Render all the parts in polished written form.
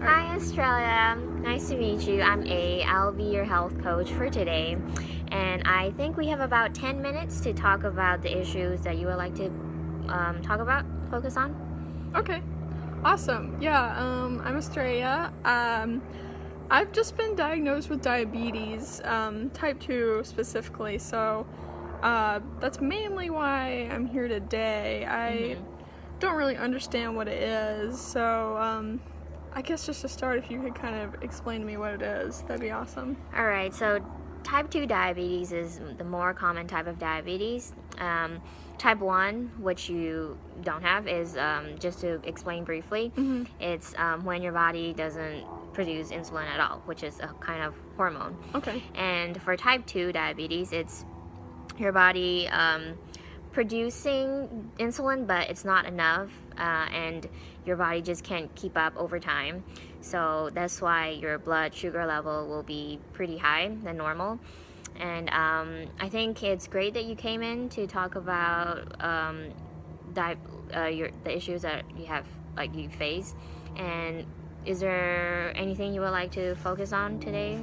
Hi, Australia. Nice to meet you. I'm A. I'll be your health coach for today. And I think we have about 10 minutes to talk about the issues that you would like to focus on. Okay, awesome. Yeah, I'm Estrella. I've just been diagnosed with diabetes, type 2 specifically, so that's mainly why I'm here today. I don't really understand what it is, so I guess just to start, if you could kind of explain to me what it is, that'd be awesome. All right, so type 2 diabetes is the more common type of diabetes. Type 1, which you don't have, is just to explain briefly, it's when your body doesn't produce insulin at all, which is a kind of hormone. Okay. And for type 2 diabetes, it's your body producing insulin, but it's not enough, and your body just can't keep up over time. So that's why your blood sugar level will be pretty high than normal. And I think it's great that you came in to talk about the issues that you face. And is there anything you would like to focus on today?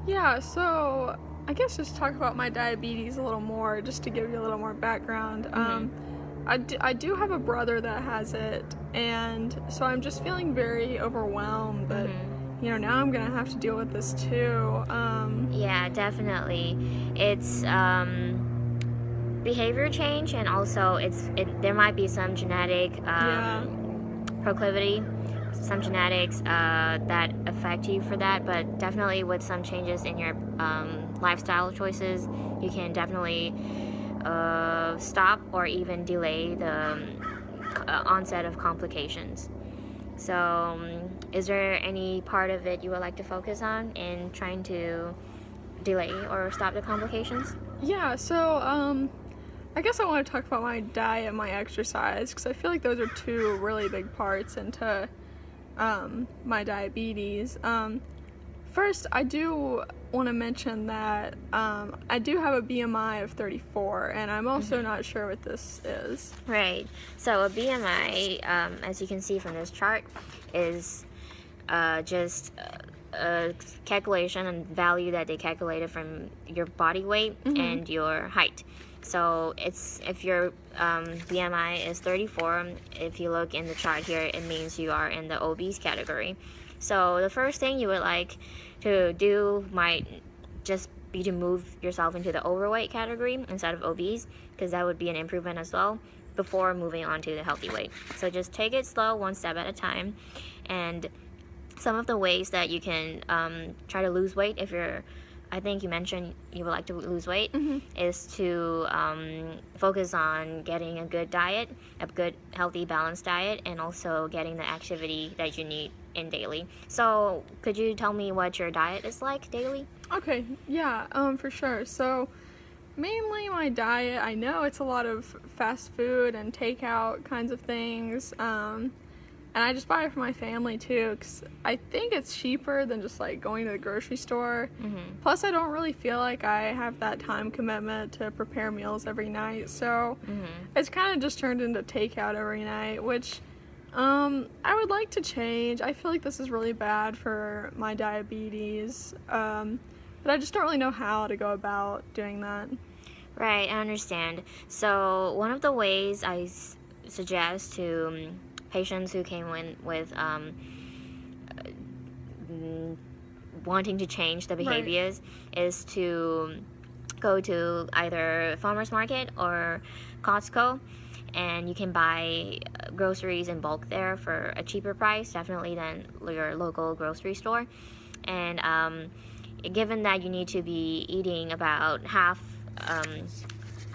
Yeah, so I guess just talk about my diabetes a little more, just to give you a little more background. I do have a brother that has it, and so I'm just feeling very overwhelmed that, now I'm gonna have to deal with this too. Yeah, definitely. It's behavior change, and also there might be some genetic proclivity, some genetics that affect you for that, but definitely with some changes in your lifestyle choices, you can definitely stop or even delay the onset of complications. So is there any part of it you would like to focus on in trying to delay or stop the complications? Yeah, so I guess I want to talk about my diet and my exercise, because I feel like those are two really big parts into my diabetes. First, I do want to mention that I do have a BMI of 34, and I'm also not sure what this is. Right. So a BMI, as you can see from this chart, is just a calculation and value that they calculated from your body weight and your height. So if your BMI is 34, if you look in the chart here, it means you are in the obese category. So the first thing you would like to do might just be to move yourself into the overweight category instead of obese, because that would be an improvement as well before moving on to the healthy weight. So just take it slow, one step at a time. And some of the ways that you can try to lose weight, I think you mentioned you would like to lose weight, is to focus on getting a good diet, a good, healthy, balanced diet, and also getting the activity that you need in daily. So could you tell me what your diet is like daily? Okay, yeah, for sure. So mainly my diet, I know it's a lot of fast food and takeout kinds of things, and I just buy it for my family too, because I think it's cheaper than just like going to the grocery store. Plus, I don't really feel like I have that time commitment to prepare meals every night, so it's kind of just turned into takeout every night, which I would like to change. I feel like this is really bad for my diabetes, but I just don't really know how to go about doing that. Right, I understand. So one of the ways I suggest to patients who came in with wanting to change the behaviors is to go to either farmers market or Costco, and you can buy groceries in bulk there for a cheaper price, definitely, than your local grocery store. And given that you need to be eating about half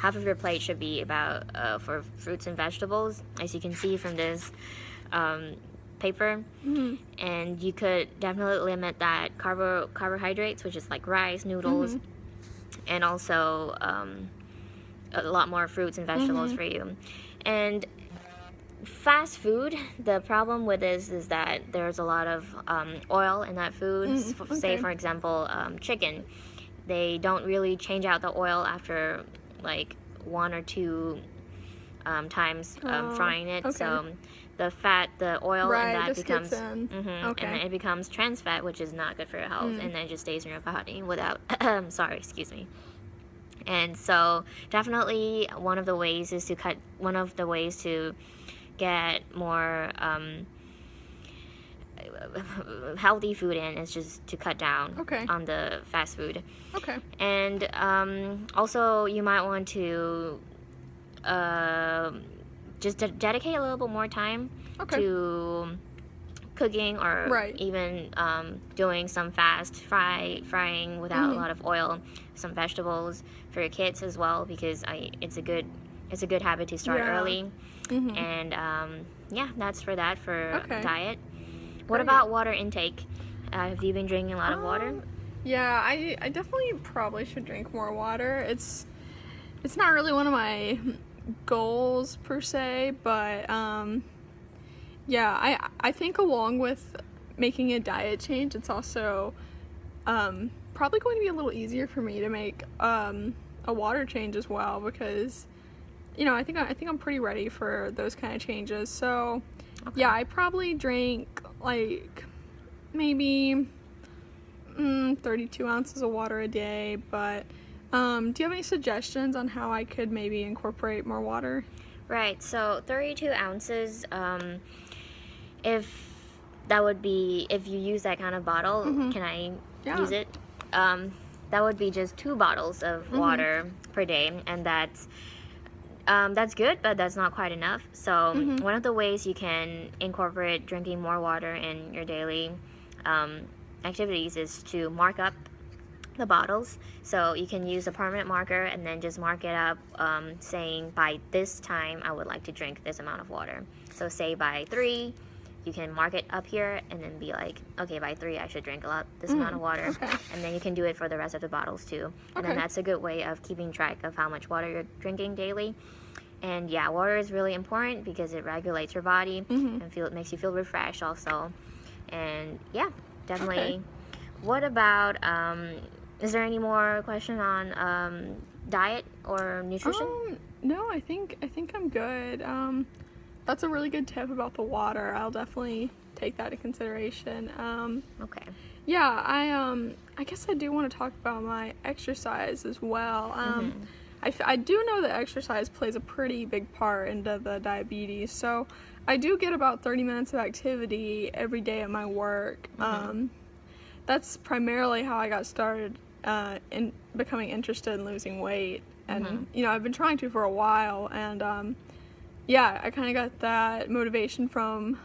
of your plate should be about for fruits and vegetables, as you can see from this paper. And you could definitely limit that carbohydrates, which is like rice, noodles, and also a lot more fruits and vegetables for you. And fast food, the problem with this is that there's a lot of oil in that food. Say, for example, chicken. They don't really change out the oil after like one or two times frying it. So the fat, the oil, Right, and that just becomes gets in. Okay. and then it becomes trans fat, which is not good for your health, and then it just stays in your body without. Sorry, excuse me. And so definitely one of the ways to get more healthy food in is just to cut down Okay. on the fast food. Okay. And also you might want to just dedicate a little bit more time Okay. to cooking, or Right. even doing some frying without a lot of oil, some vegetables for your kids as well, because it's a good habit to start Yeah. early. And yeah, that's for Okay. diet. What Great. about water intake? Have you been drinking a lot of water? Yeah, I definitely probably should drink more water. It's not really one of my goals per se, but yeah, I think along with making a diet change, it's also probably going to be a little easier for me to make a water change as well, because I think I'm pretty ready for those kind of changes. So yeah, I probably drank like maybe 32 ounces of water a day, but do you have any suggestions on how I could maybe incorporate more water? Right, so 32 ounces, if you use that kind of bottle, can I use it? That would be just 2 bottles of water per day, and that's good, but that's not quite enough. So one of the ways you can incorporate drinking more water in your daily activities is to mark up the bottles. So you can use a permanent marker and then just mark it up, saying by this time I would like to drink this amount of water. So say by 3, you can mark it up here and then be like, okay, by 3 I should drink this amount of water. Okay. And then you can do it for the rest of the bottles too. And then Okay. that's a good way of keeping track of how much water you're drinking daily. And yeah, water is really important because it regulates your body and it makes you feel refreshed also. And yeah, definitely. Okay. What about is there any more question on diet or nutrition? No, I think I'm good. That's a really good tip about the water. I'll definitely take that into consideration. Okay. Yeah, I guess I do want to talk about my exercise as well. I do know that exercise plays a pretty big part into the diabetes. So I do get about 30 minutes of activity every day at my work. That's primarily how I got started in becoming interested in losing weight. And, I've been trying to for a while. And, yeah, I kind of got that motivation from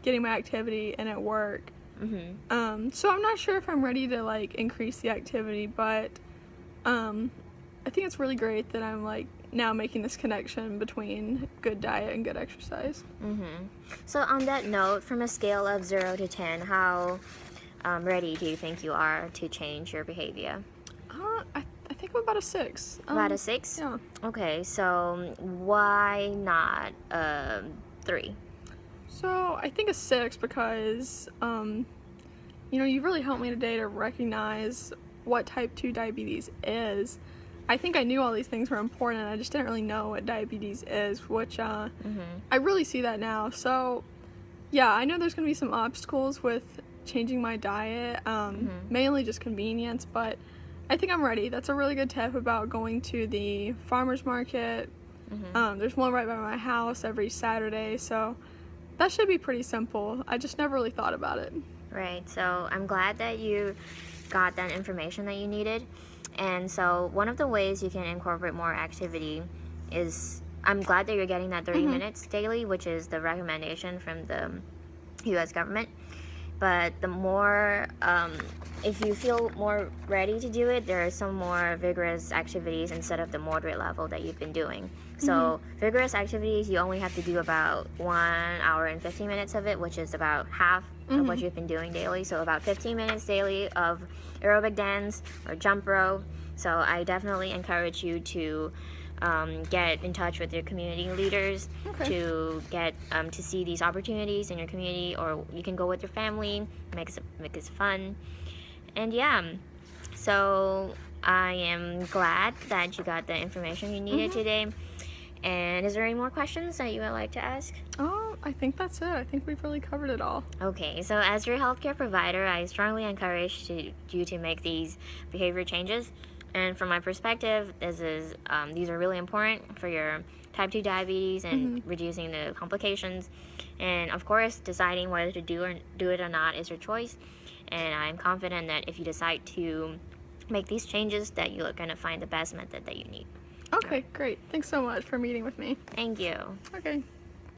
getting my activity in at work. So I'm not sure if I'm ready to, increase the activity, but I think it's really great that I'm now making this connection between good diet and good exercise. So on that note, from a scale of 0 to 10, how ready do you think you are to change your behavior? I think I'm about a 6. About a 6? Yeah. Okay, so why not 3? So I think a 6 because, you really helped me today to recognize what type 2 diabetes is. I think I knew all these things were important, I just didn't really know what diabetes is, which I really see that now. So yeah, I know there's going to be some obstacles with changing my diet, mainly just convenience, but I think I'm ready. That's a really good tip about going to the farmer's market. There's one right by my house every Saturday, so that should be pretty simple. I just never really thought about it. Right, so I'm glad that you got that information that you needed. And so one of the ways you can incorporate more activity is, I'm glad that you're getting that 30 minutes daily, which is the recommendation from the U.S. government. But the more, if you feel more ready to do it, there are some more vigorous activities instead of the moderate level that you've been doing. So vigorous activities, you only have to do about 1 hour and 15 minutes of it, which is about half of what you've been doing daily. So about 15 minutes daily of aerobic dance or jump rope. So I definitely encourage you to get in touch with your community leaders to get to see these opportunities in your community, or you can go with your family, make it fun. And yeah, so I am glad that you got the information you needed today. And is there any more questions that you would like to ask? I think that's it. I think we've really covered it all. Okay, so as your healthcare provider, I strongly encourage you to make these behavior changes. And from my perspective, these are really important for your type 2 diabetes and reducing the complications. And of course, deciding whether to do it or not is your choice. And I'm confident that if you decide to make these changes, that you're going to find the best method that you need. Okay, great. Thanks so much for meeting with me. Thank you. Okay.